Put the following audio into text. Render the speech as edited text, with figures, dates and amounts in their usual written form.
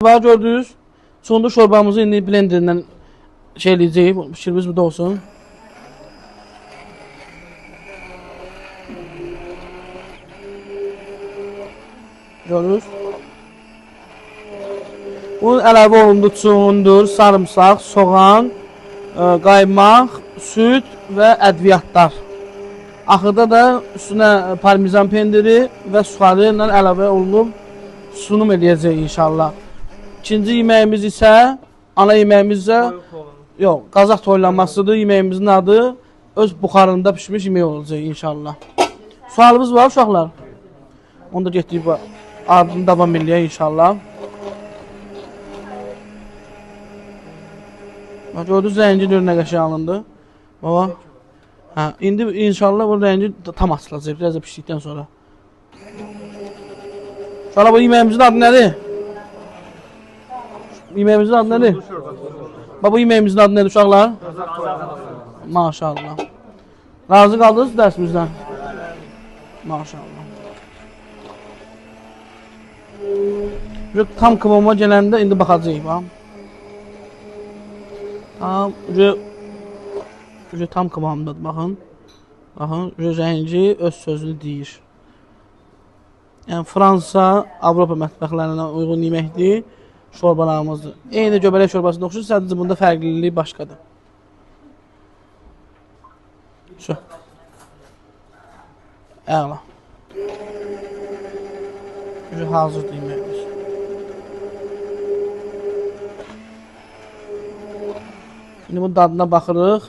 Var gördünüz. Sonunda şorbamızı indi blenderdən şey eləyəcəyik. Pişirimiz burada olsun. Görürüz. Bunun əlavə olundu çundur, sarımsaq, soğan, qaymaq, süt və ədviyyatlar. Axırda da üstünə parmizan pendiri və suxarı ilə əlavə olunub sunum eləyəcək inşallah. İkinci yeməyimiz isə, ana yeməyimiz isə yox, Qazaq toylanmasıdır. Yeməyimizin adı öz buxarında pişmiş yemək olacaq inşallah. Sualımız var uşaqlar. Onu da getdik ardını davam eləyək inşallah. Gördünüz, rəngi nə qəşəng alındı. Baba. Hə, indi inşallah bu rəngi tam açılacaq biraz da pişdikdən sonra. İnşallah bu yeməyimizin adı nədir? Yeməyimizin adı nədir? Bu yeməyimizin adı nədir uşaqlar? Maşallah. Razı qaldınız dərsimizdən? Maşallah. Tam kıvama gələndə indi baxacağıq. Tam kıvamdadır, baxın. Baxın, rəngi öz sözünü deyir. Yəni, Fransa, Avropa mətbəxlərinə uyğun yeməkdir, şorbalarımızdır. Eyni göbələk şorbasında oxşur, sadəcə bunda fərqliliyi başqadır. Şu. Əla. Hazırdır yeməyimiz. Şimdi bunun dadına baxırıq.